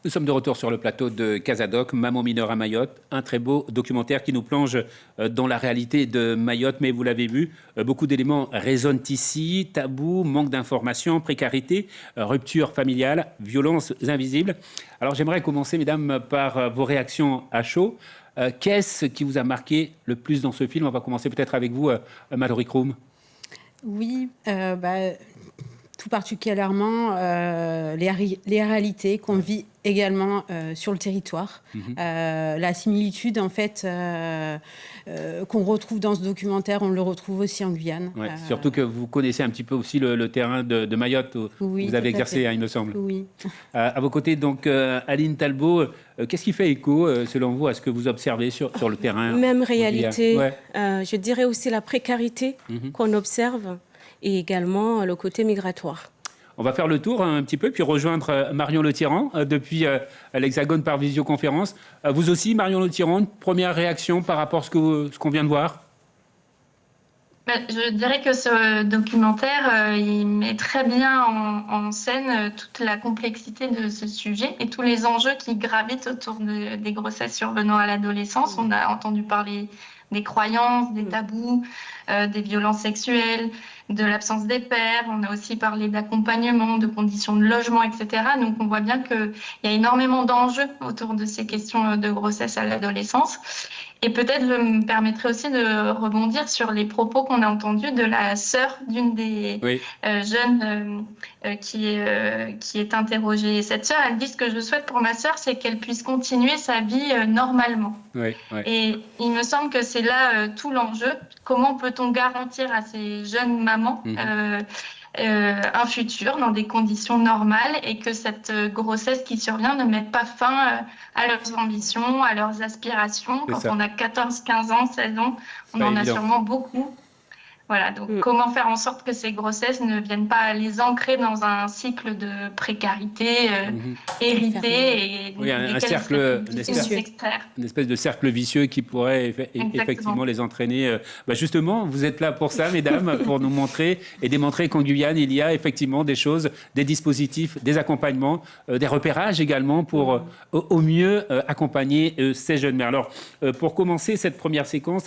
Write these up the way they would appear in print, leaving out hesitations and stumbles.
Nous sommes de retour sur le plateau de Casadoc, Maman mineure à Mayotte, un très beau documentaire qui nous plonge dans la réalité de Mayotte, mais vous l'avez vu, beaucoup d'éléments résonnent ici, tabous, manque d'informations, précarité, rupture familiale, violences invisibles. Alors j'aimerais commencer, mesdames, par vos réactions à chaud. Qu'est-ce qui vous a marqué le plus dans ce film? On va commencer peut-être avec vous, Mallory Kroom. Oui, tout particulièrement les réalités qu'on vit également sur le territoire. La similitude, en fait, qu'on retrouve dans ce documentaire, on le retrouve aussi en Guyane. Ouais, surtout que vous connaissez un petit peu aussi le terrain de Mayotte, où oui, vous avez exercé, hein, il me semble. Oui. À vos côtés, donc, Aline Talbot, qu'est-ce qui fait écho, selon vous, à ce que vous observez sur le terrain? Même réalité. Ouais. Je dirais aussi la précarité qu'on observe et également le côté migratoire. On va faire le tour un petit peu, puis rejoindre Marion Le Tyran depuis l'Hexagone par visioconférence. Vous aussi, Marion Le Tyran, première réaction par rapport à ce qu'on vient de voir? Je dirais que ce documentaire, il met très bien en scène toute la complexité de ce sujet et tous les enjeux qui gravitent autour des grossesses survenant à l'adolescence. On a entendu parler des croyances, des tabous, des violences sexuelles, de l'absence des pères. On a aussi parlé d'accompagnement, de conditions de logement, etc. Donc on voit bien qu'il y a énormément d'enjeux autour de ces questions de grossesse à l'adolescence. Et peut-être je me permettrai aussi de rebondir sur les propos qu'on a entendus de la sœur d'une des jeunes qui est interrogée. Cette sœur, elle dit: ce que je souhaite pour ma sœur, c'est qu'elle puisse continuer sa vie normalement. Oui. Et il me semble que c'est là tout l'enjeu. Comment peut-on garantir à ces jeunes mamans un futur dans des conditions normales et que cette grossesse qui survient ne mette pas fin à leurs ambitions, à leurs aspirations. Quand on a 14, 15 ans, 16 ans, on en a sûrement beaucoup. Voilà, donc comment faire en sorte que ces grossesses ne viennent pas les ancrer dans un cycle de précarité hérité et un cercle, une espèce de cercle vicieux qui pourrait effectivement les entraîner. Justement, vous êtes là pour ça, mesdames, pour nous montrer et démontrer qu'en Guyane, il y a effectivement des choses, des dispositifs, des accompagnements, des repérages également pour au mieux accompagner ces jeunes mères. Alors, pour commencer cette première séquence,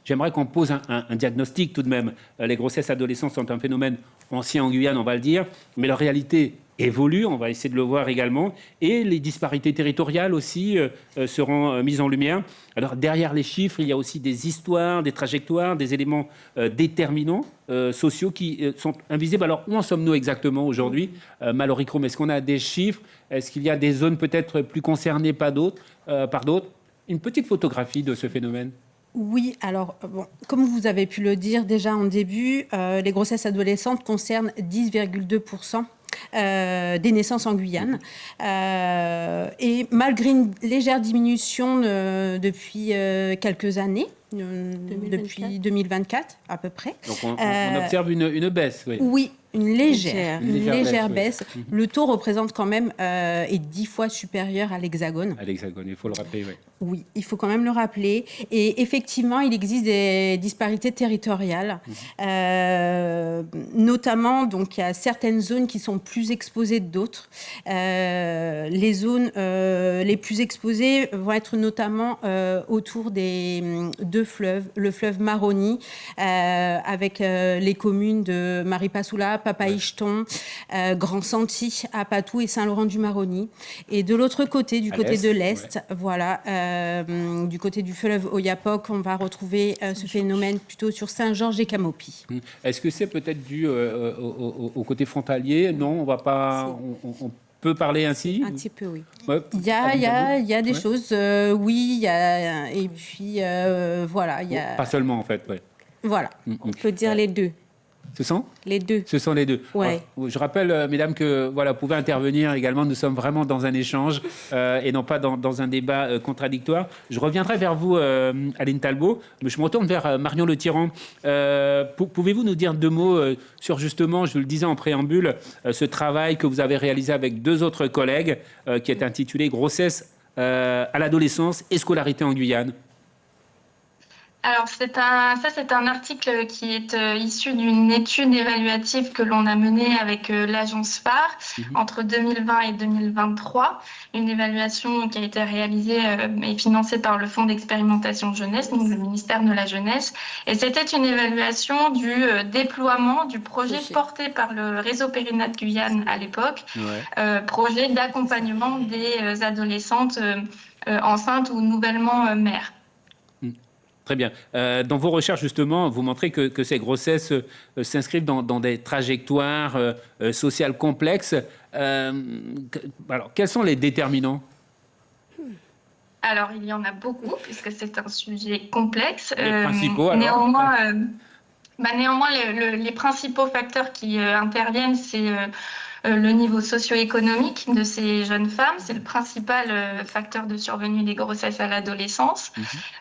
j'aimerais qu'on pose un diagnostic tout de même. Les grossesses adolescentes sont un phénomène ancien en Guyane, on va le dire, mais leur réalité évolue, on va essayer de le voir également, et les disparités territoriales aussi seront mises en lumière. Alors derrière les chiffres, il y a aussi des histoires, des trajectoires, des éléments déterminants sociaux qui sont invisibles. Alors où en sommes-nous exactement aujourd'hui, Mallory Kroom? Est-ce qu'on a des chiffres? Est-ce qu'il y a des zones peut-être plus concernées par d'autres? Une petite photographie de ce phénomène. Oui, alors, comme vous avez pu le dire déjà en début, les grossesses adolescentes concernent 10,2% des naissances en Guyane. Et malgré une légère diminution depuis quelques années, depuis 2024 à peu près. Donc on observe une baisse. Oui, une légère baisse. Le taux représente quand même est 10 fois supérieur à l'Hexagone. À l'Hexagone, il faut le rappeler, oui. Oui, il faut quand même le rappeler. Et effectivement, il existe des disparités territoriales. Notamment, donc, il y a certaines zones qui sont plus exposées que d'autres. Les zones les plus exposées vont être notamment autour des deux fleuves. Le fleuve Maroni, avec les communes de Maripasoula, Papaïcheton, Grand Santi, Apatou et Saint-Laurent-du-Maroni. Et de l'autre côté, du côté de l'Est, voilà, du côté du fleuve Oyapock, on va retrouver ce phénomène plutôt sur Saint-Georges et Camopi. Est-ce que c'est peut-être dû au côté frontalier? Non, on va pas... On peut parler ainsi? Un petit peu, oui. Ouais. Il y a des choses, oui, et puis voilà. Pas seulement, en fait, oui. Voilà. On peut dire les deux. Ce sont les deux. Ce sont les deux. Ouais. Je rappelle, mesdames, que voilà, vous pouvez intervenir également. Nous sommes vraiment dans un échange et non pas dans un débat contradictoire. Je reviendrai vers vous, Aline Talbot. Je me retourne vers Marion Le Tyran. Pouvez-vous nous dire deux mots sur justement, je le disais en préambule, ce travail que vous avez réalisé avec deux autres collègues qui est intitulé « Grossesse à l'adolescence et scolarité en Guyane ». Alors, c'est un article qui est issu d'une étude évaluative que l'on a menée avec l'agence phare entre 2020 et 2023. Une évaluation qui a été réalisée et financée par le Fonds d'expérimentation jeunesse, donc le ministère de la Jeunesse. Et c'était une évaluation du déploiement du projet porté par le réseau Périnat Guyane à l'époque, projet d'accompagnement des adolescentes enceintes ou nouvellement mères. Très bien. Dans vos recherches, justement, vous montrez que ces grossesses s'inscrivent dans des trajectoires sociales complexes. Alors, quels sont les déterminants ? Alors, il y en a beaucoup, puisque c'est un sujet complexe. Les principaux, alors. Néanmoins, les principaux facteurs qui interviennent, c'est le niveau socio-économique de ces jeunes femmes. C'est le principal facteur de survenue des grossesses à l'adolescence.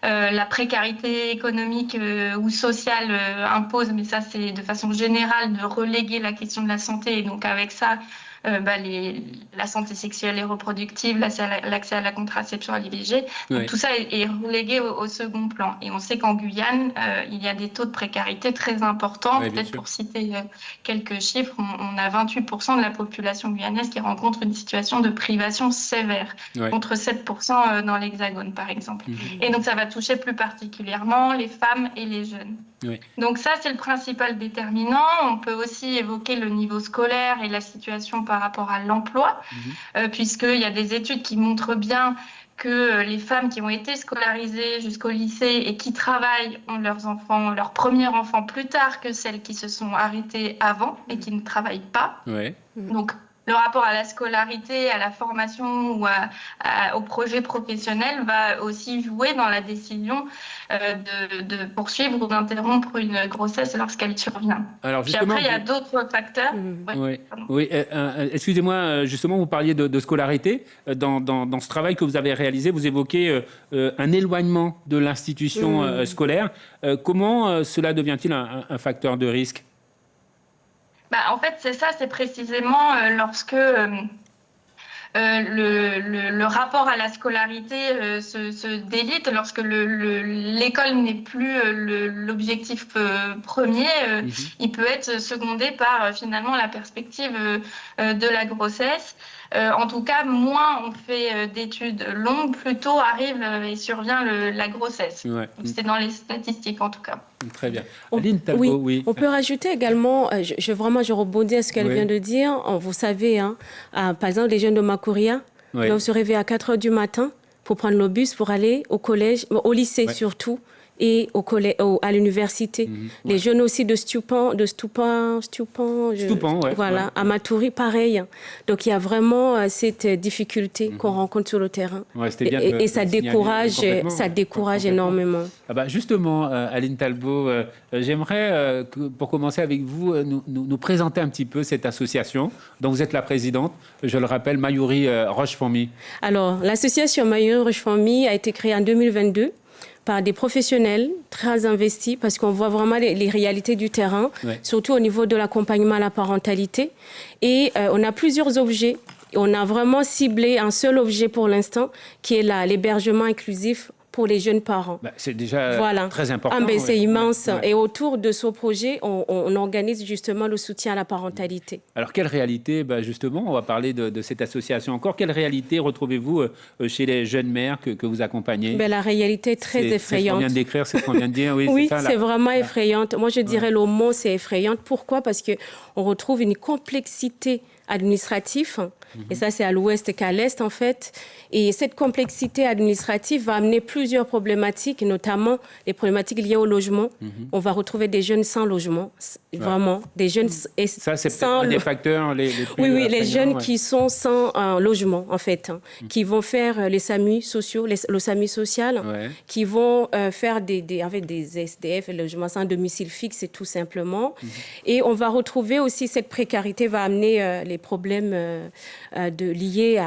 La précarité économique ou sociale impose, mais ça c'est de façon générale, de reléguer la question de la santé. Et donc avec ça, la santé sexuelle et reproductive, l'accès à la contraception, à l'IVG, tout ça est relégué au second plan. Et on sait qu'en Guyane, il y a des taux de précarité très importants. Peut-être pour citer quelques chiffres, on a 28% de la population guyanaise qui rencontre une situation de privation sévère, contre 7% dans l'Hexagone, par exemple. Et donc ça va toucher plus particulièrement les femmes et les jeunes. Donc ça, c'est le principal déterminant. On peut aussi évoquer le niveau scolaire et la situation par rapport à l'emploi, puisqu'il y a des études qui montrent bien que les femmes qui ont été scolarisées jusqu'au lycée et qui travaillent ont leurs enfants, leurs premiers enfants plus tard que celles qui se sont arrêtées avant et qui ne travaillent pas. Donc, le rapport à la scolarité, à la formation ou au projet professionnel va aussi jouer dans la décision de poursuivre ou d'interrompre une grossesse lorsqu'elle survient. Alors puis après, il y a d'autres facteurs. Excusez-moi, justement, vous parliez de scolarité. Dans ce travail que vous avez réalisé, vous évoquez un éloignement de l'institution scolaire. Comment cela devient-il un facteur de risque ? En fait, c'est précisément lorsque le rapport à la scolarité se délite, lorsque l'école n'est plus l'objectif premier, il peut être secondé par finalement la perspective de la grossesse. En tout cas, moins on fait d'études longues, plus tôt arrive et survient la grossesse. C'est dans les statistiques en tout cas. Très bien. Aline Talbot, on peut rajouter également, je rebondis à ce qu'elle vient de dire. Vous savez, par exemple, les jeunes de Makuria doivent se réveiller à 4h du matin pour prendre le bus pour aller au collège, au lycée surtout, et à l'université. Les jeunes aussi de Stupan, à Maturi, pareil. Donc il y a vraiment cette difficulté qu'on rencontre sur le terrain. Et ça décourage énormément. Justement, Aline Talbot, j'aimerais, pour commencer avec vous, nous présenter un petit peu cette association dont vous êtes la présidente. Je le rappelle, Mayuri Roche-Famille. Alors, l'association Mayuri Roche-Famille a été créée en 2022. Par des professionnels très investis, parce qu'on voit vraiment les réalités du terrain, surtout au niveau de l'accompagnement à la parentalité. Et on a plusieurs objets. On a vraiment ciblé un seul objet pour l'instant, qui est l'hébergement inclusif pour les jeunes parents. C'est déjà très important. C'est immense. Et autour de ce projet, on organise justement le soutien à la parentalité. Alors, quelle réalité, justement, on va parler de cette association encore. Quelle réalité retrouvez-vous chez les jeunes mères que vous accompagnez ? La réalité est très effrayante. C'est ce qu'on vient de décrire, c'est ce qu'on vient de dire. C'est vraiment effrayante. Moi, je dirais le mot, c'est effrayante. Pourquoi ? Parce qu'on retrouve une complexité administrative. Et ça, c'est à l'ouest qu'à l'est, en fait. Et cette complexité administrative va amener plusieurs problématiques, notamment les problématiques liées au logement. On va retrouver des jeunes sans logement, vraiment. Des jeunes ça, c'est un des facteurs les plus les jeunes qui sont sans logement, en fait, qui vont faire les SAMU sociaux, le SAMU social, qui vont faire avec des SDF, le logement sans domicile fixe, tout simplement. Et on va retrouver aussi cette précarité, va amener les problèmes liés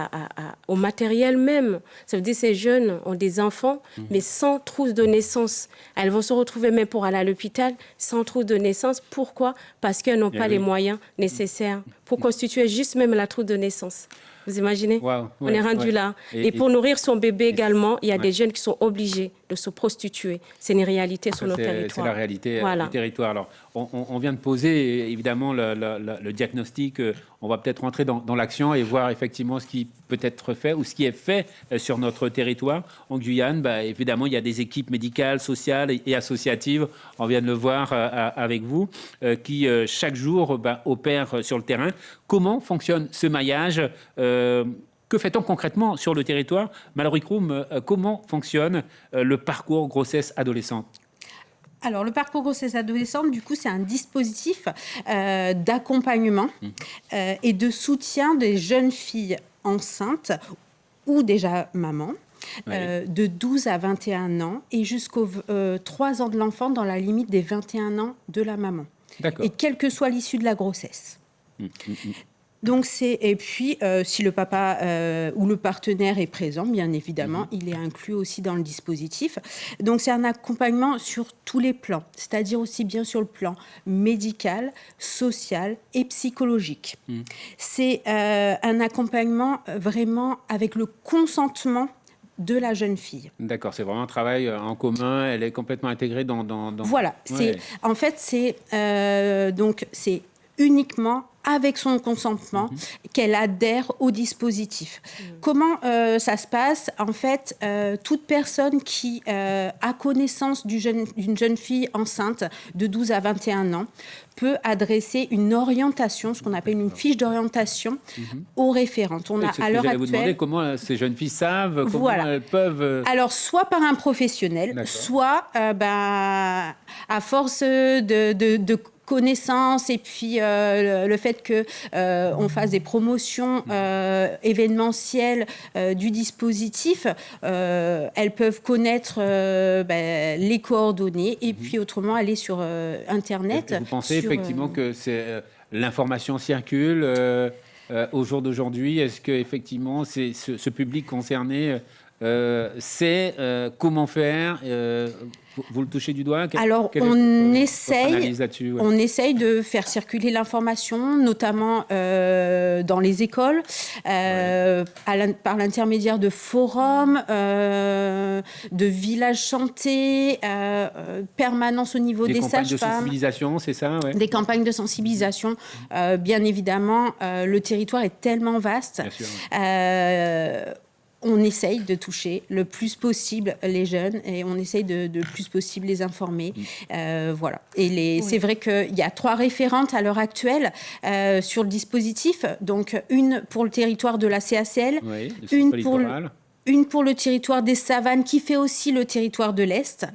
au matériel même. Ça veut dire que ces jeunes ont des enfants, mais sans trousse de naissance. Elles vont se retrouver même pour aller à l'hôpital sans trousse de naissance. Pourquoi ? Parce qu'elles n'ont pas les moyens nécessaires pour constituer juste même la trousse de naissance. Vous imaginez? Wow, on est rendu là. Et pour nourrir son bébé également, il y a des jeunes qui sont obligés de se prostituer. C'est une réalité sur nos territoires. C'est la réalité du territoire. Alors, on vient de poser évidemment le diagnostic. On va peut-être rentrer dans l'action et voir effectivement ce qui peut être fait ou ce qui est fait sur notre territoire. En Guyane, évidemment, il y a des équipes médicales, sociales et associatives. On vient de le voir avec vous, qui chaque jour opèrent sur le terrain. Comment fonctionne ce maillage? Que fait-on concrètement sur le territoire? Mallory Kroom, comment fonctionne le parcours grossesse adolescente? Alors, le parcours grossesse adolescente, du coup, c'est un dispositif d'accompagnement et de soutien des jeunes filles enceintes ou déjà mamans. De 12 à 21 ans et jusqu'aux 3 ans de l'enfant dans la limite des 21 ans de la maman. Et quelle que soit l'issue de la grossesse. Donc et puis, si le papa ou le partenaire est présent, bien évidemment, il est inclus aussi dans le dispositif. Donc, c'est un accompagnement sur tous les plans, c'est-à-dire aussi bien sur le plan médical, social et psychologique. C'est un accompagnement vraiment avec le consentement de la jeune fille. D'accord, c'est vraiment un travail en commun, elle est complètement intégrée dans... Voilà, en fait, c'est uniquement avec son consentement qu'elle adhère au dispositif. Comment ça se passe? En fait, toute personne qui a connaissance d'une jeune fille enceinte de 12 à 21 ans peut adresser une orientation, ce qu'on appelle une fiche d'orientation, aux référentes. On a à l'heure actuelle... vous demander comment ces jeunes filles savent, comment elles peuvent... Alors, soit par un professionnel, soit à force de connaissances et puis le fait que on fasse des promotions événementielles du dispositif, elles peuvent connaître les coordonnées et puis autrement aller sur Internet. Vous pensez effectivement que l'information circule au jour d'aujourd'hui? Est-ce que effectivement ce public concerné sait comment faire? Vous le touchez du doigt? Alors, on essaye de faire circuler l'information, notamment dans les écoles, par l'intermédiaire de forums, de villages chantés, permanence au niveau des sages-femmes. Des campagnes de sensibilisation, c'est ça? Des campagnes de sensibilisation. Bien évidemment, le territoire est tellement vaste. Bien sûr, on essaye de toucher le plus possible les jeunes et on essaye de le plus possible les informer. Voilà. Et c'est vrai qu'il y a 3 référentes à l'heure actuelle sur le dispositif. Donc, une pour le territoire de la CACL, une pour le territoire des Savanes qui fait aussi le territoire de l'Est.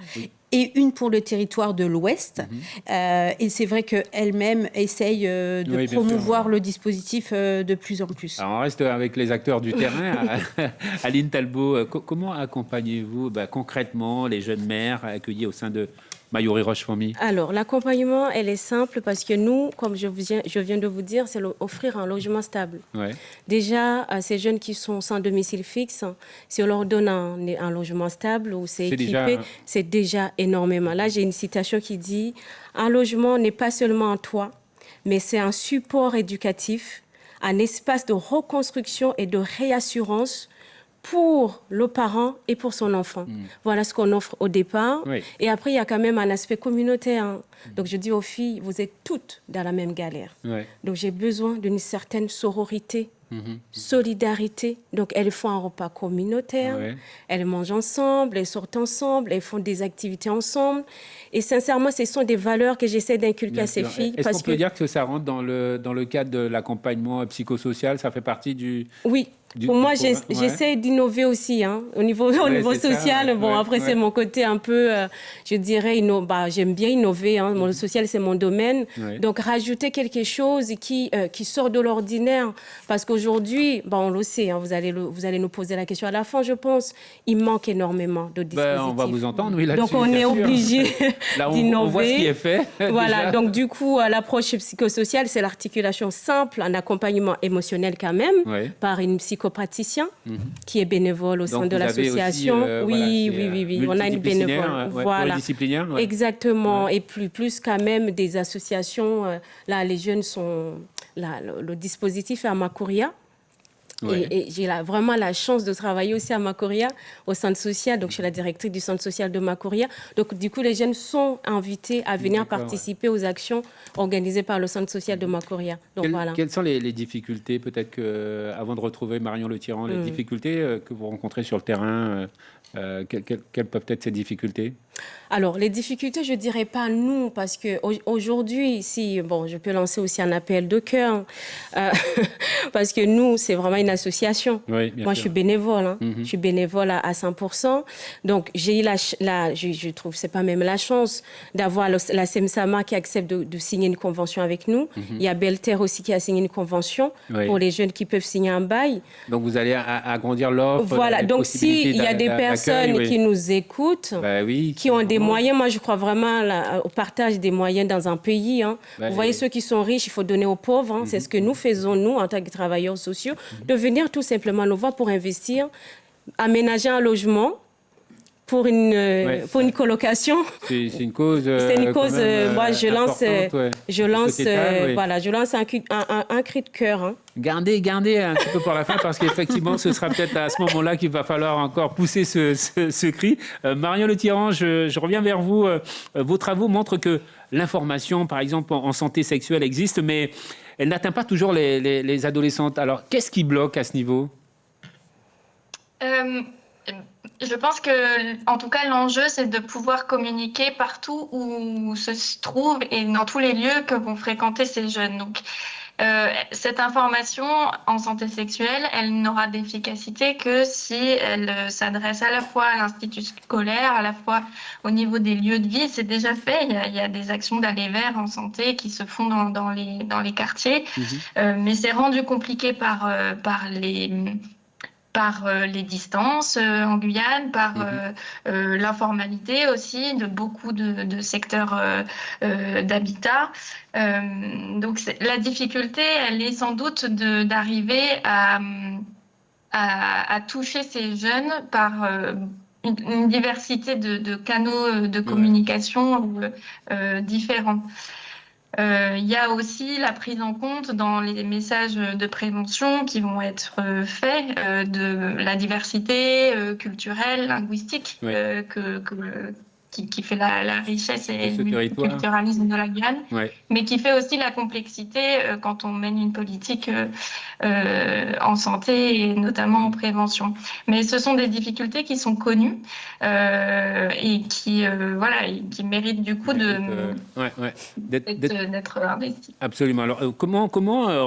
Et une pour le territoire de l'Ouest. Et c'est vrai qu'elle-même essaye de promouvoir le dispositif de plus en plus. Alors on reste avec les acteurs du terrain. Aline Talbot, comment accompagnez-vous concrètement les jeunes mères accueillies au sein de Mayuri Roche-Fourmi? Alors, l'accompagnement, elle est simple parce que nous, comme je viens de vous dire, c'est offrir un logement stable. Déjà, à ces jeunes qui sont sans domicile fixe, si on leur donne un logement stable ou c'est équipé, c'est déjà énormément. Là, j'ai une citation qui dit « Un logement n'est pas seulement un toit, mais c'est un support éducatif, un espace de reconstruction et de réassurance pour le parent et pour son enfant. Voilà ce qu'on offre au départ. Et après, il y a quand même un aspect communautaire. Donc, je dis aux filles, vous êtes toutes dans la même galère. Donc, j'ai besoin d'une certaine sororité, solidarité. Donc, elles font un repas communautaire, elles mangent ensemble, elles sortent ensemble, elles font des activités ensemble. Et sincèrement, ce sont des valeurs que j'essaie d'inculquer à ces filles. Est-ce qu'on peut dire que ça rentre dans le cadre de l'accompagnement psychosocial? Ça fait partie du... Oui. Pour moi, j'essaie d'innover aussi, au niveau social. Ça, après, c'est mon côté un peu, je dirais, j'aime bien innover. Mon social, c'est mon domaine. Donc, rajouter quelque chose qui sort de l'ordinaire. Parce qu'aujourd'hui, on le sait, vous allez nous poser la question à la fin, je pense, il manque énormément de dispositifs. On va vous entendre, oui, là-dessus. Donc, on est obligé d'innover. On voit ce qui est fait. Voilà, donc du coup, l'approche psychosociale, c'est l'articulation simple, un accompagnement émotionnel quand même, par une psychologue psychopraticien qui est bénévole au sein de l'association. Oui. On a une bénévole. Voilà. Pluridisciplinaire. Ouais. Exactement. Ouais. Et plus quand même des associations. Là, les jeunes sont... Là, le dispositif est à Makuria. Ouais. Et j'ai vraiment la chance de travailler aussi à Makuria, au centre social. Donc, je suis la directrice du centre social de Makuria. Donc, du coup, les jeunes sont invités à venir participer aux actions organisées par le centre social de Makuria. Donc, voilà. Quelles sont les difficultés, peut-être que, avant de retrouver Marion Le Tyran, les difficultés que vous rencontrez sur le terrain, quelles peuvent être ces difficultés ? Alors, les difficultés, je ne dirais pas nous, parce qu'aujourd'hui, je peux lancer aussi un appel de cœur, parce que nous, c'est vraiment une association. Oui, moi, je suis bénévole, je suis bénévole à 100%. Donc, j'ai eu je trouve, c'est pas même la chance d'avoir la SEMSAMA qui accepte de signer une convention avec nous. Il y a Belter aussi qui a signé une convention pour les jeunes qui peuvent signer un bail. Donc, vous allez agrandir l'offre. Voilà, donc s'il y a des personnes qui nous écoutent, qui ont des moyens, moi je crois vraiment au partage des moyens dans un pays. Vous voyez, ceux qui sont riches, il faut donner aux pauvres. C'est ce que nous faisons, nous, en tant que travailleurs sociaux, de venir tout simplement nous voir pour investir, aménager un logement pour une colocation. C'est une cause. C'est une cause. Moi, je lance un cri de cœur. Gardez un petit peu pour la fin, parce qu'effectivement, ce sera peut-être à ce moment-là qu'il va falloir encore pousser ce cri. Marion Le Tyran, je reviens vers vous. Vos travaux montrent que l'information, par exemple, en santé sexuelle existe, mais elle n'atteint pas toujours les adolescentes. Alors, qu'est-ce qui bloque à ce niveau ? Je pense que, en tout cas, l'enjeu, c'est de pouvoir communiquer partout où se trouvent et dans tous les lieux que vont fréquenter ces jeunes. Donc, cette information en santé sexuelle, elle n'aura d'efficacité que si elle s'adresse à la fois à l'institut scolaire, à la fois au niveau des lieux de vie. C'est déjà fait. Il y a des actions d'aller vers en santé qui se font dans les quartiers, mais c'est rendu compliqué par les distances en Guyane, par l'informalité aussi de beaucoup de secteurs d'habitat. Donc la difficulté, elle est sans doute d'arriver à toucher ces jeunes par une diversité de canaux de communication différents. Il y a aussi la prise en compte dans les messages de prévention qui vont être faits de la diversité culturelle, linguistique qui fait la richesse et le multiculturalisme de la Guyane, mais qui fait aussi la complexité quand on mène une politique en santé et notamment en prévention. Mais ce sont des difficultés qui sont connues et qui méritent du coup d'être investies. Absolument. Alors, comment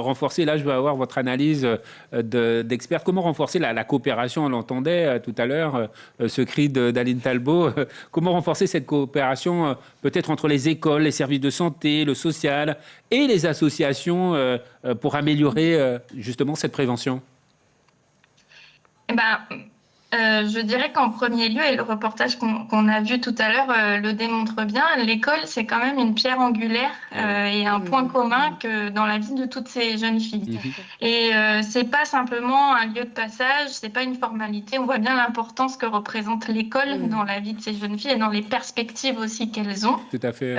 renforcer, là je veux avoir votre analyse d'expert, comment renforcer la coopération, on l'entendait tout à l'heure, ce cri d'Aline Talbot, comment renforcer cette coopération peut-être entre les écoles, les services de santé, le social et les associations pour améliorer justement cette prévention ? Je dirais qu'en premier lieu, et le reportage qu'on a vu tout à l'heure le démontre bien, l'école, c'est quand même une pierre angulaire et un point commun que dans la vie de toutes ces jeunes filles. Et c'est pas simplement un lieu de passage, c'est pas une formalité. On voit bien l'importance que représente l'école dans la vie de ces jeunes filles et dans les perspectives aussi qu'elles ont. Tout à fait.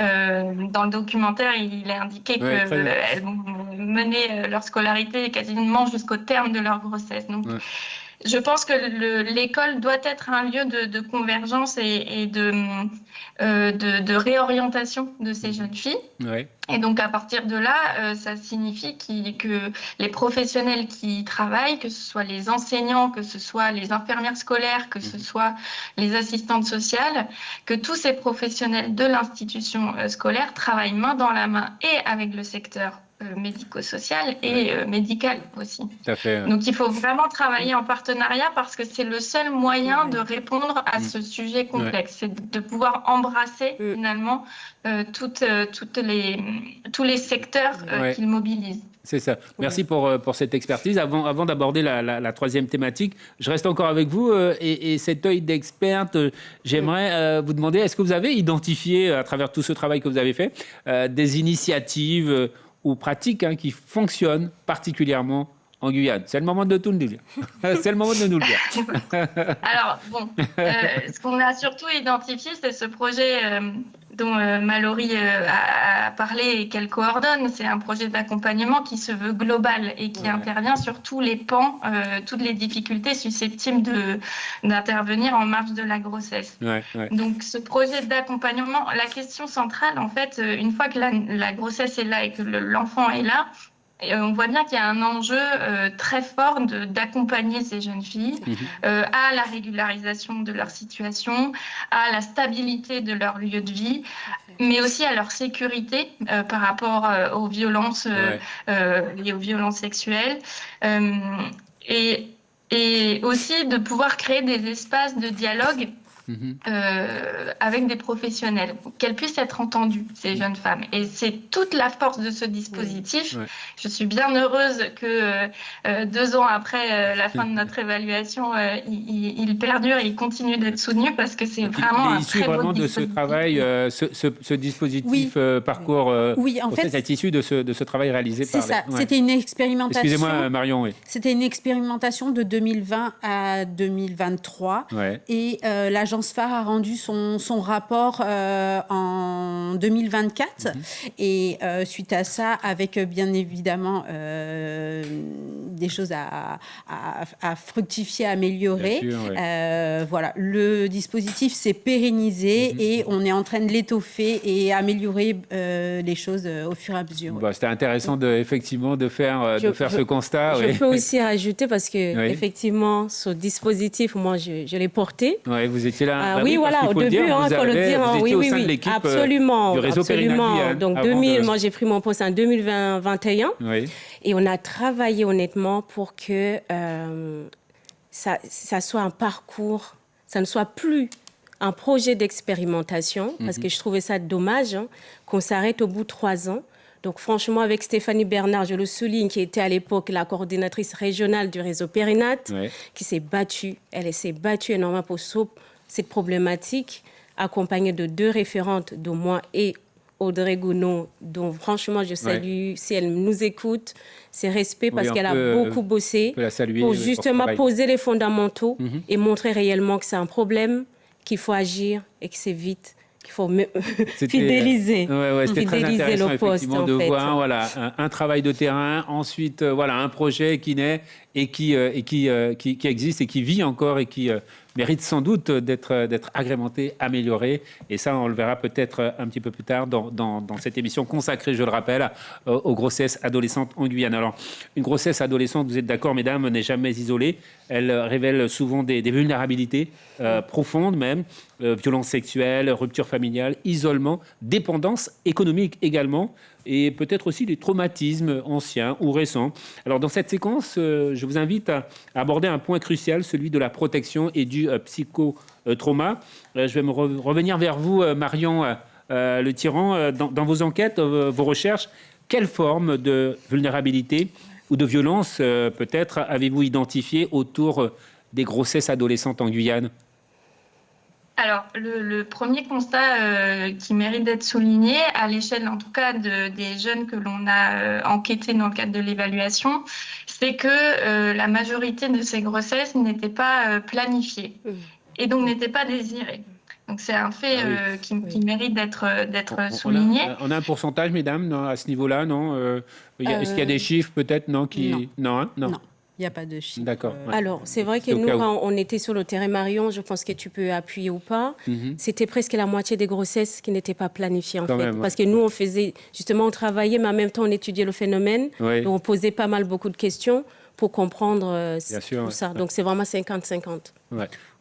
Dans le documentaire, il est indiqué qu'elles vont mener leur scolarité quasiment jusqu'au terme de leur grossesse. Donc, je pense que l'école doit être un lieu de convergence et de réorientation de ces jeunes filles. Et donc, à partir de là, ça signifie que les professionnels qui y travaillent, que ce soit les enseignants, que ce soit les infirmières scolaires, que ce soit les assistantes sociales, que tous ces professionnels de l'institution scolaire travaillent main dans la main et avec le secteur médico-social et médical aussi. Tout à fait. Donc, il faut vraiment travailler en partenariat parce que c'est le seul moyen de répondre à ce sujet complexe. C'est de pouvoir embrasser finalement tous les secteurs qu'il mobilise. C'est ça. Merci pour cette expertise. Avant d'aborder la troisième thématique, je reste encore avec vous et cet œil d'experte, j'aimerais vous demander, est-ce que vous avez identifié, à travers tout ce travail que vous avez fait, des initiatives ou pratiques qui fonctionnent particulièrement en Guyane? C'est le moment de tout nous dire. C'est le moment de nous le dire. Alors, bon, ce qu'on a surtout identifié, c'est ce projet dont Mallory a parlé et qu'elle coordonne. C'est un projet d'accompagnement qui se veut global et qui intervient sur tous les pans, toutes les difficultés susceptibles d'intervenir en marge de la grossesse. Donc, ce projet d'accompagnement, la question centrale, en fait, une fois que la grossesse est là et que l'enfant est là, on voit bien qu'il y a un enjeu très fort d'accompagner ces jeunes filles à la régularisation de leur situation, à la stabilité de leur lieu de vie, mais aussi à leur sécurité par rapport aux violences liées aux violences sexuelles. Et aussi de pouvoir créer des espaces de dialogue avec des professionnels, qu'elles puissent être entendues, ces jeunes femmes. Et c'est toute la force de ce dispositif. Je suis bien heureuse que 2 ans après la fin de notre évaluation, il perdure et il continue d'être soutenu parce que c'est vraiment un très beau dispositif. De ce travail, ce dispositif parcours en fait, c'est issu de ce travail réalisé par... C'est ça, c'était une expérimentation. Excusez-moi Marion, C'était une expérimentation de 2020 à 2023 et l'agence phare a rendu son rapport en 2024 et suite à ça, avec bien évidemment des choses à fructifier, à améliorer, voilà, le dispositif s'est pérennisé et on est en train de l'étoffer et améliorer les choses au fur et à mesure. C'était intéressant effectivement de faire ce constat. Je peux aussi rajouter parce que effectivement, ce dispositif, moi, je l'ai porté. Vous étiez là. Oui, voilà, au début, il faut le dire. Vous étiez au sein de l'équipe du réseau Périnat-Guyane. Donc, moi, j'ai pris mon poste en 2021. Et on a travaillé honnêtement pour que ça soit un parcours, ça ne soit plus un projet d'expérimentation, parce que je trouvais ça dommage qu'on s'arrête au bout de 3 ans. Donc, franchement, avec Stéphanie Bernard, je le souligne, qui était à l'époque la coordinatrice régionale du réseau Périnat, qui s'est battue. Elle s'est battue énormément pour cette problématique, accompagnée de 2 référentes, dont moi et Audrey Gounod, dont franchement je salue, si elle nous écoute, ses respects parce qu'elle a beaucoup bossé pour justement poser les fondamentaux et montrer réellement que c'est un problème, qu'il faut agir et que c'est vite. Il faut fidéliser, fidéliser le poste. De voir un travail de terrain, ensuite un projet qui naît et qui existe et qui vit encore et qui mérite sans doute d'être agrémenté, amélioré. Et ça, on le verra peut-être un petit peu plus tard dans cette émission consacrée, je le rappelle, aux grossesses adolescentes en Guyane. Alors, une grossesse adolescente, vous êtes d'accord, mesdames, n'est jamais isolée. Elle révèle souvent des vulnérabilités profondes même, violences sexuelles, rupture familiale, isolement, dépendance économique également, et peut-être aussi des traumatismes anciens ou récents. Alors, dans cette séquence, je vous invite à aborder un point crucial, celui de la protection et du psychotrauma. Je vais me revenir vers vous, Marion Le Tyran. Dans vos enquêtes, vos recherches, quelle forme de vulnérabilité ou de violence, peut-être, avez-vous identifié autour des grossesses adolescentes en Guyane ? Alors, le premier constat qui mérite d'être souligné, à l'échelle en tout cas des jeunes que l'on a enquêtés dans le cadre de l'évaluation, c'est que la majorité de ces grossesses n'étaient pas planifiées et donc n'étaient pas désirées. Donc c'est un fait qui mérite d'être souligné. On a un pourcentage, mesdames, à ce niveau-là, non Est-ce qu'il y a des chiffres peut-être non. Non. Il n'y a pas de chiffre. D'accord. Alors, c'est vrai que nous, quand on était sur le terrain, Marion, je pense que tu peux appuyer ou pas, c'était presque la moitié des grossesses qui n'étaient pas planifiées, en fait. Parce que nous, on travaillait, mais en même temps, on étudiait le phénomène. Donc, on posait beaucoup de questions pour comprendre tout ça. Donc, c'est vraiment 50-50.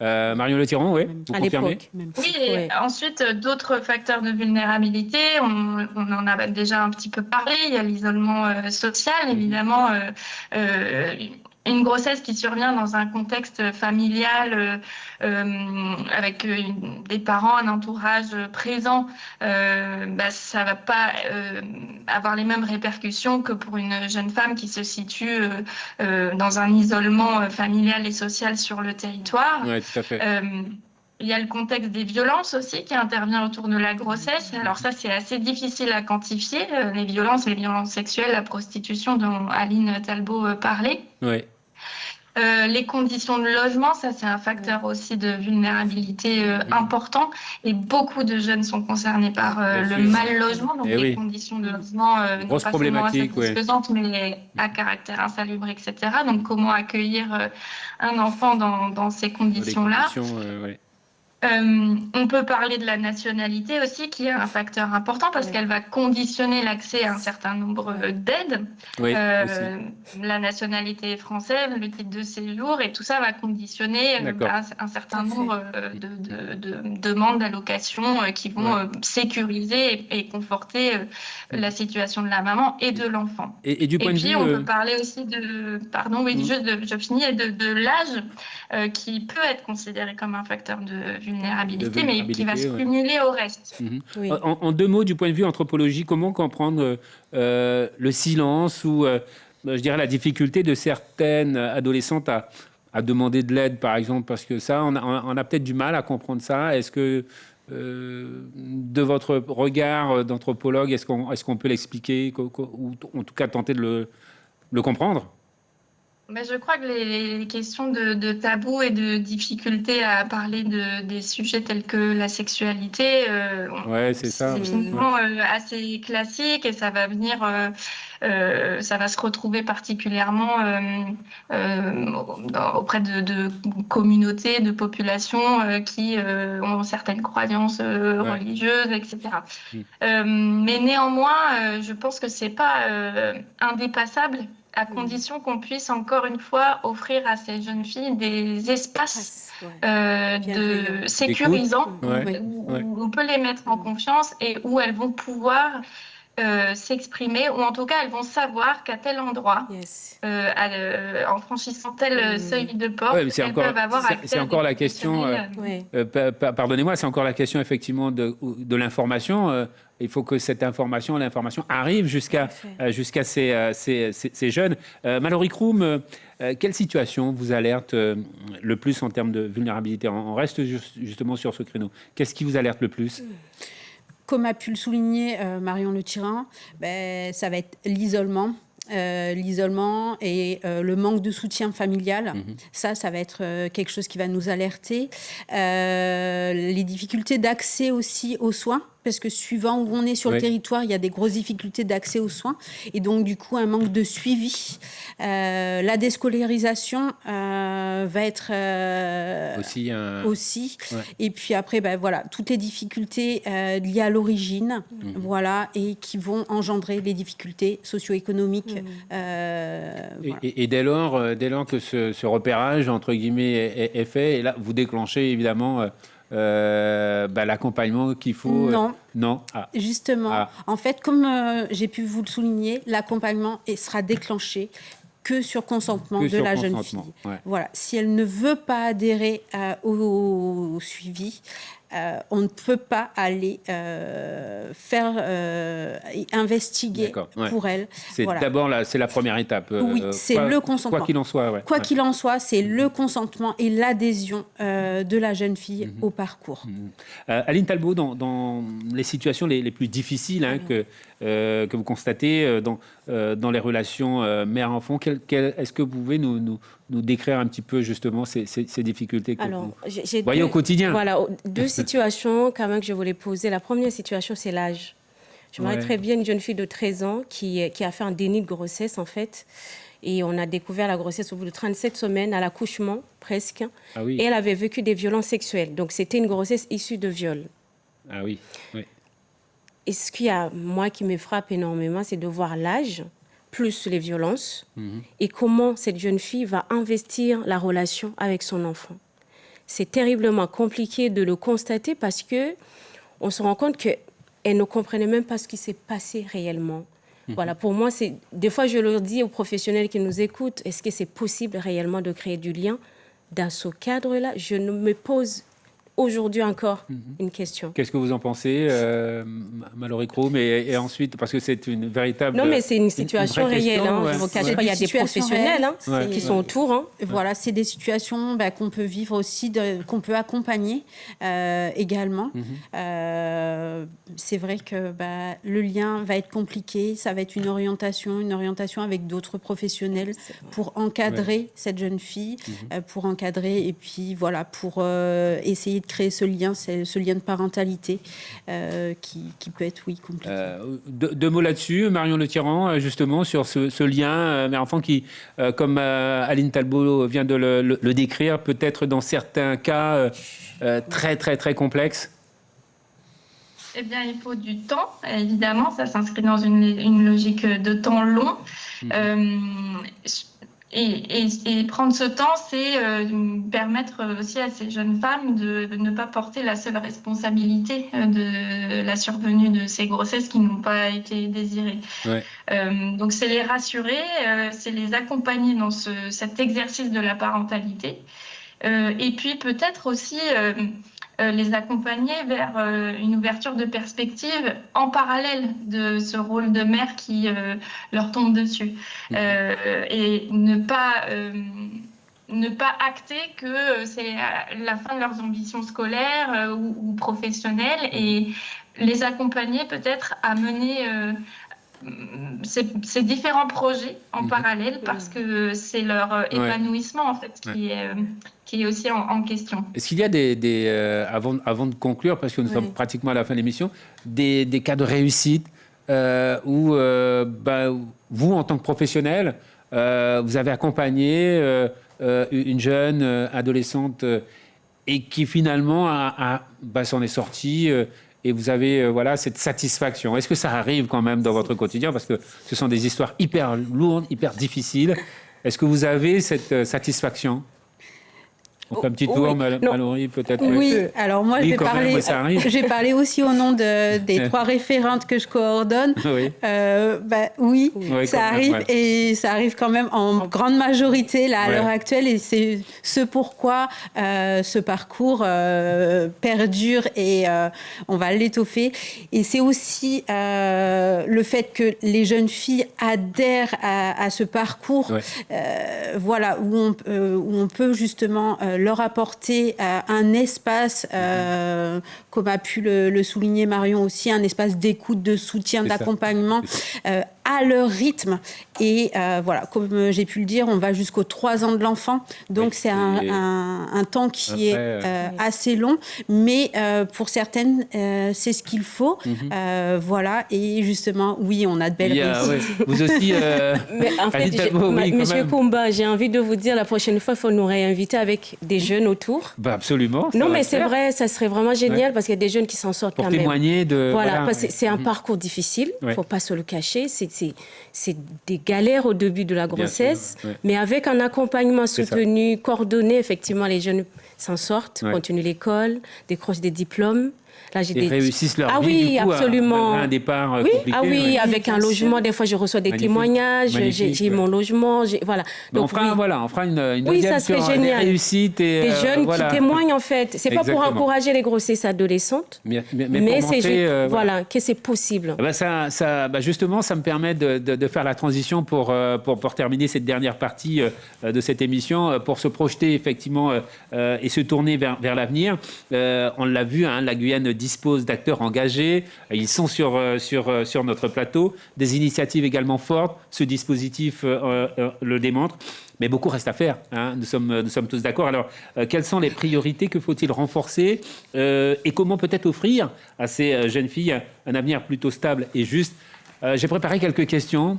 Marion Le Tyran, vous confirmez ? Oui, et ensuite, d'autres facteurs de vulnérabilité, on en a déjà un petit peu parlé. Il y a l'isolement social, évidemment. Une grossesse qui survient dans un contexte familial avec des parents, un entourage présent, ça ne va pas avoir les mêmes répercussions que pour une jeune femme qui se situe dans un isolement familial et social sur le territoire. Oui, tout à fait. Il y a le contexte des violences aussi qui intervient autour de la grossesse. Alors ça, c'est assez difficile à quantifier. Les violences sexuelles, la prostitution dont Aline Talbot parlait. Oui. Les conditions de logement, ça c'est un facteur aussi de vulnérabilité important. Et beaucoup de jeunes sont concernés par le mal logement, donc les conditions de logement non pas seulement insatisfaisantes, mais à caractère insalubre, etc. Donc comment accueillir un enfant dans ces conditions-là. On peut parler de la nationalité aussi, qui est un facteur important parce qu'elle va conditionner l'accès à un certain nombre d'aides. La nationalité française, le titre de séjour, et tout ça va conditionner un certain nombre de demandes d'allocations qui vont sécuriser et conforter la situation de la maman et de l'enfant. Et du point de vue, on peut parler aussi de... Pardon, je finis, de l'âge qui peut être considéré comme un facteur de vulnérabilité, mais qui va se cumuler au reste. En 2 mots, du point de vue anthropologique, comment comprendre le silence ou, je dirais, la difficulté de certaines adolescentes à demander de l'aide, par exemple, parce que ça, on a peut-être du mal à comprendre ça. Est-ce que, de votre regard d'anthropologue, est-ce qu'on peut l'expliquer, ou en tout cas tenter de le comprendre ? Mais je crois que les questions de tabou et de difficulté à parler des sujets tels que la sexualité, c'est finalement assez classique, et ça va venir, ça va se retrouver particulièrement auprès de communautés, de populations qui ont certaines croyances religieuses, etc. Mais néanmoins, je pense que c'est pas indépassable, à condition qu'on puisse encore une fois offrir à ces jeunes filles des espaces sécurisants où on peut les mettre en confiance et où elles vont pouvoir s'exprimer, ou en tout cas elles vont savoir qu'à tel endroit, en franchissant tel seuil de porte, elles peuvent avoir accès. C'est encore la question, pardonnez-moi, c'est encore la question effectivement de l'information. Il faut que cette l'information arrive jusqu'à ces jeunes. Mallory Kroom, quelle situation vous alerte le plus en termes de vulnérabilité ? On reste justement sur ce créneau. Qu'est-ce qui vous alerte le plus ? Comme a pu le souligner Marion Le Tyran, ça va être l'isolement. L'isolement et le manque de soutien familial, ça va être quelque chose qui va nous alerter. Les difficultés d'accès aussi aux soins, parce que suivant où on est sur le territoire, il y a des grosses difficultés d'accès aux soins, et donc du coup un manque de suivi. La déscolarisation va être aussi. Et puis après, toutes les difficultés liées à l'origine, et qui vont engendrer les difficultés socio-économiques. Et dès lors que ce repérage entre guillemets est fait, et là vous déclenchez évidemment l'accompagnement qu'il faut. Non. Justement. En fait, comme j'ai pu vous le souligner, l'accompagnement sera déclenché que sur consentement de la jeune fille. Voilà. Si elle ne veut pas adhérer au suivi, on ne peut pas aller investiguer pour elle. D'abord, c'est la première étape. C'est le consentement. Quoi qu'il en soit. Quoi qu'il en soit, c'est le consentement et l'adhésion de la jeune fille au parcours. Aline Talbot, dans les situations les plus difficiles que vous constatez dans les relations mère-enfant, est-ce que vous pouvez nous décrire un petit peu justement ces difficultés que vous voyez au quotidien? Voilà, 2 situations quand même que je voulais poser. La première situation, c'est l'âge. Je me rappelle très bien une jeune fille de 13 ans qui a fait un déni de grossesse en fait. Et on a découvert la grossesse au bout de 37 semaines, à l'accouchement presque. Et elle avait vécu des violences sexuelles. Donc c'était une grossesse issue de viol. Et ce qui me frappe énormément, c'est de voir l'âge, plus les violences, et comment cette jeune fille va investir la relation avec son enfant. C'est terriblement compliqué de le constater parce qu'on se rend compte qu'elle ne comprenait même pas ce qui s'est passé réellement. Voilà, pour moi, des fois, je leur dis aux professionnels qui nous écoutent, est-ce que c'est possible réellement de créer du lien dans ce cadre-là? Je ne me pose aujourd'hui encore une question. Qu'est-ce que vous en pensez, Mallory Kroom, et ensuite, parce que c'est une véritable... Non, mais c'est une situation réelle. Je vous cache pas, il y a des professionnels qui sont autour. Voilà, c'est des situations qu'on peut vivre aussi, qu'on peut accompagner également. C'est vrai que le lien va être compliqué, ça va être une orientation avec d'autres professionnels pour encadrer cette jeune fille, pour encadrer et puis voilà, pour essayer de créer ce lien de parentalité qui peut être, compliqué. Deux mots là-dessus, Marion Le Tyran, justement, sur ce lien mère-enfant qui, comme Aline Talbot vient de le décrire, peut être dans certains cas très, très, très complexe. Eh bien, il faut du temps, évidemment. Ça s'inscrit dans une logique de temps long. Et prendre ce temps, c'est permettre aussi à ces jeunes femmes de ne pas porter la seule responsabilité de la survenue de ces grossesses qui n'ont pas été désirées. Donc, c'est les rassurer, c'est les accompagner dans cet exercice de la parentalité. Et puis, peut-être aussi... les accompagner vers une ouverture de perspective en parallèle de ce rôle de mère qui leur tombe dessus. Et ne pas acter que c'est la fin de leurs ambitions scolaires ou professionnelles, et les accompagner peut-être à mener ces différents projets en parallèle, parce que c'est leur épanouissement en fait qui est aussi en question. Est-ce qu'il y a avant de conclure, parce que nous sommes pratiquement à la fin de l'émission, des cas de réussite où vous, en tant que professionnel, vous avez accompagné une jeune adolescente et qui finalement s'en est sortie et vous avez cette satisfaction. Est-ce que ça arrive quand même dans votre quotidien? Parce que ce sont des histoires hyper lourdes, hyper difficiles. Est-ce que vous avez cette satisfaction? On fait un petit tour, Mallory, peut-être. Oui, alors moi, je vais parler aussi au nom des 3 référentes que je coordonne. Oui, ça arrive, et ça arrive quand même en grande majorité là, à l'heure actuelle, et c'est ce pourquoi ce parcours perdure et on va l'étoffer. Et c'est aussi le fait que les jeunes filles adhèrent à ce parcours, où on peut justement leur apporter un espace, comme a pu le souligner Marion aussi, un espace d'écoute, de soutien, d'accompagnement à leur rythme. Et comme j'ai pu le dire, on va jusqu'aux 3 ans de l'enfant. Donc c'est un temps qui est assez long, mais pour certaines, c'est ce qu'il faut. Et justement, on a de belles réussites. Vous aussi, mais en fait, Monsieur Kumba, j'ai envie de vous dire, la prochaine fois, il faut nous réinviter avec des jeunes autour. Absolument. Non, mais c'est vrai, ça serait vraiment génial, parce qu'il y a des jeunes qui s'en sortent pour quand même. Pour témoigner de... Parce que c'est un parcours difficile, il ne faut pas se le cacher. C'est des galères au début de la grossesse, mais avec un accompagnement soutenu, coordonné, effectivement, les jeunes s'en sortent, continuent l'école, décrochent des diplômes. Là, réussissent leur vie, oui, du coup, absolument. un départ compliqué. Avec un logement, des fois je reçois des témoignages, j'ai mon logement, Donc, on fera une deuxième sur les réussites. Des jeunes qui témoignent, en fait. C'est pas pour encourager les grossesses adolescentes, mais c'est que c'est possible. Justement, ça me permet de faire la transition pour terminer cette dernière partie de cette émission, pour se projeter effectivement et se tourner vers l'avenir. On l'a vu, la Guyane dispose d'acteurs engagés. Ils sont sur notre plateau. Des initiatives également fortes. Ce dispositif le démontre. Mais beaucoup reste à faire. Nous sommes tous d'accord. Alors, quelles sont les priorités? Que faut-il renforcer? Et comment peut-être offrir à ces jeunes filles un avenir plutôt stable et juste? J'ai préparé quelques questions.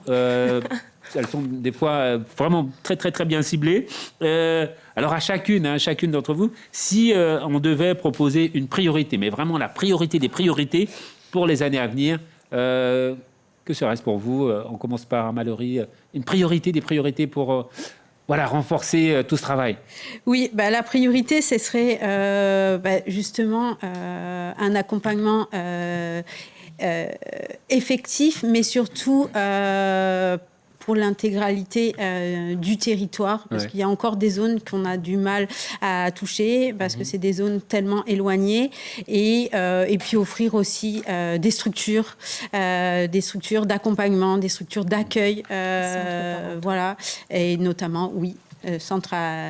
Elles sont des fois vraiment très, très, très bien ciblées. Alors, à chacune d'entre vous, si on devait proposer une priorité, mais vraiment la priorité des priorités pour les années à venir, que serait-ce pour vous? On commence par Mallory. Une priorité des priorités pour renforcer tout ce travail. Oui, la priorité, ce serait justement un accompagnement effectif, mais surtout pour l'intégralité du territoire, parce qu'il y a encore des zones qu'on a du mal à toucher, parce que c'est des zones tellement éloignées, et puis offrir aussi des structures d'accompagnement, des structures d'accueil, voilà, et notamment,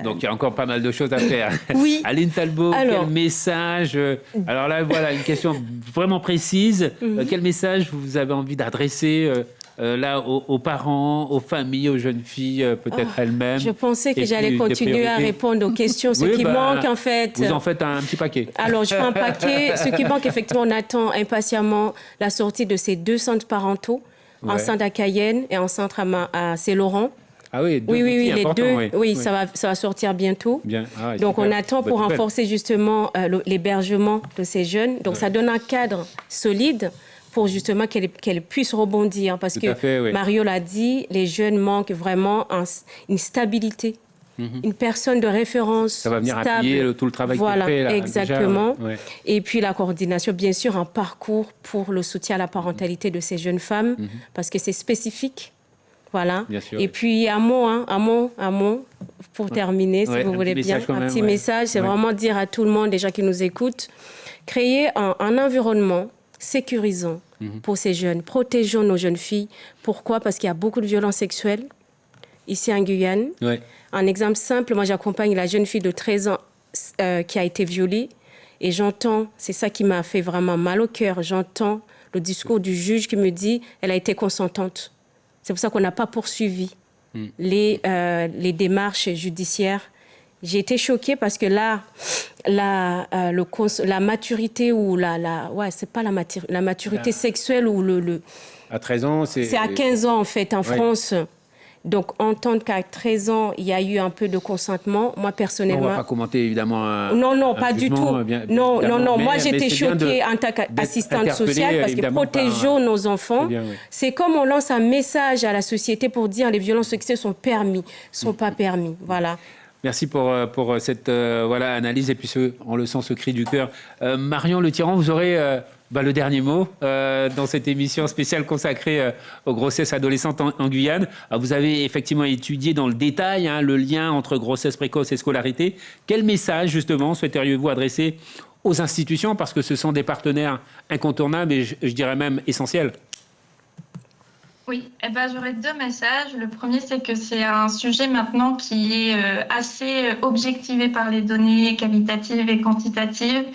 Donc, il y a encore pas mal de choses à faire. Oui. Aline Talbot, quel message... Alors là, voilà, une question vraiment précise. Quel message vous avez envie d'adresser là aux parents, aux familles, aux jeunes filles, peut-être elles-mêmes? Je pensais que j'allais continuer à répondre aux questions. Ce qui manque, en fait... Vous en faites un petit paquet. Alors, je fais un paquet. Ce qui manque, effectivement, on attend impatiemment la sortie de ces 2 centres parentaux, un centre à Cayenne et un centre à Saint-Laurent. Ah oui, les deux. Oui. Ça va sortir bientôt. Bien. Donc, on attend pour renforcer justement l'hébergement de ces jeunes. Donc, ça donne un cadre solide pour justement qu'elles puissent rebondir. Parce que Mario l'a dit, les jeunes manquent vraiment une stabilité. Une personne de référence stable. Ça va venir appuyer tout le travail qui est fait. Là, exactement. Déjà, ouais. Et puis la coordination, bien sûr, un parcours pour le soutien à la parentalité de ces jeunes femmes, parce que c'est spécifique. Voilà. Bien sûr, et puis un mot pour terminer, si vous voulez bien. Un petit message, c'est vraiment dire à tout le monde, déjà qui nous écoutent, créer un environnement sécurisant pour ces jeunes. Protégeons nos jeunes filles. Pourquoi? Parce qu'il y a beaucoup de violences sexuelles ici en Guyane. Ouais. Un exemple simple, moi j'accompagne la jeune fille de 13 ans qui a été violée et j'entends, c'est ça qui m'a fait vraiment mal au cœur, j'entends le discours du juge qui me dit elle a été consentante. C'est pour ça qu'on n'a pas poursuivi les démarches judiciaires. J'ai été choquée parce que là, la maturité ou c'est pas la maturité sexuelle ou à 13 ans, c'est à 15 ans en fait en France. Donc, entendre qu'à 13 ans, il y a eu un peu de consentement, moi, personnellement... On ne va pas commenter, évidemment, Non, pas du tout. Non. Moi, j'étais choquée en tant qu'assistante sociale parce que protégeons nos enfants. C'est comme on lance un message à la société pour dire les violences sexuelles sont permis, sont pas permis. Voilà. Merci pour cette analyse et puis on le sent, ce cri du cœur. Marion Le Tyran, vous aurez... le dernier mot dans cette émission spéciale consacrée aux grossesses adolescentes en Guyane. Vous avez effectivement étudié dans le détail le lien entre grossesse précoce et scolarité. Quel message, justement, souhaiteriez-vous adresser aux institutions? Parce que ce sont des partenaires incontournables et je dirais même essentiels. Oui, j'aurais 2 messages. Le premier, c'est que c'est un sujet maintenant qui est assez objectivé par les données qualitatives et quantitatives.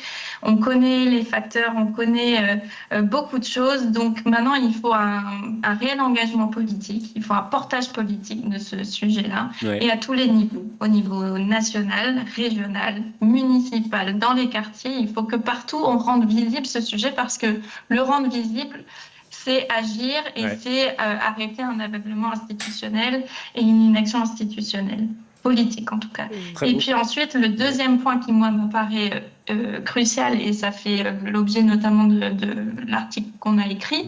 On connaît les facteurs, on connaît beaucoup de choses. Donc maintenant, il faut un réel engagement politique, il faut un portage politique de ce sujet-là, et à tous les niveaux, au niveau national, régional, municipal, dans les quartiers. Il faut que partout, on rende visible ce sujet parce que le rendre visible, c'est agir et c'est arrêter un aveuglement institutionnel et une inaction institutionnelle, politique en tout cas. Et puis ensuite, le deuxième point qui, moi, me paraît crucial, et ça fait l'objet notamment de l'article qu'on a écrit,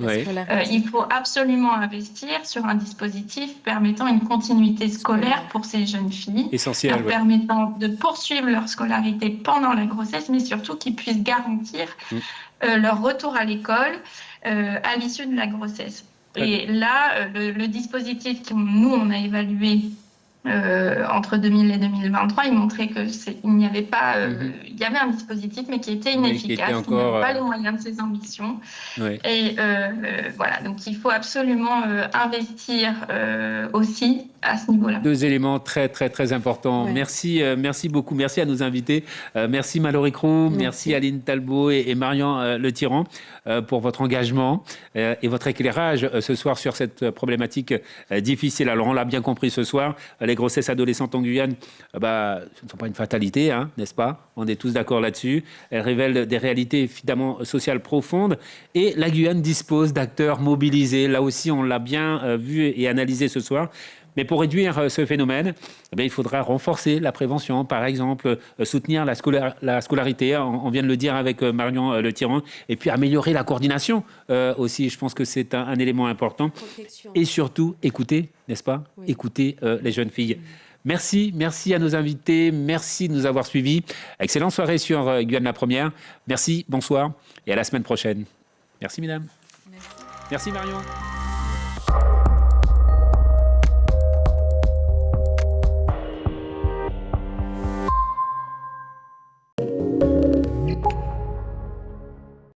il faut absolument investir sur un dispositif permettant une continuité scolaire pour ces jeunes filles, leur permettant de poursuivre leur scolarité pendant la grossesse, mais surtout qu'ils puissent garantir leur retour à l'école à l'issue de la grossesse. Et là, le dispositif que nous, on a évalué entre 2000 et 2023, il montrait qu'il n'y avait pas... il y avait un dispositif, mais qui était inefficace, qui n'avait pas les moyens de ses ambitions. Et voilà, donc il faut absolument investir aussi à ce niveau-là. 2 éléments très, très, très importants. Merci beaucoup. Merci à nos invités. Merci Mallory Croux, merci Aline Talbot et Marion Le Tyran pour votre engagement et votre éclairage ce soir sur cette problématique difficile. Alors, on l'a bien compris ce soir, les grossesses adolescentes en Guyane, ce ne sont pas une fatalité, n'est-ce pas? On est tous d'accord là-dessus. Elles révèlent des réalités évidemment sociales profondes et la Guyane dispose d'acteurs mobilisés. Là aussi, on l'a bien vu et analysé ce soir. Mais pour réduire ce phénomène, il faudra renforcer la prévention, par exemple, soutenir la scolarité, on vient de le dire avec Marion Le Tyran, et puis améliorer la coordination aussi. Je pense que c'est un élément important. Et surtout, écouter, n'est-ce pas? Écouter les jeunes filles. Merci à nos invités, merci de nous avoir suivis. Excellente soirée sur Guyane la Première. Merci, bonsoir et à la semaine prochaine. Merci mesdames. Merci Marion.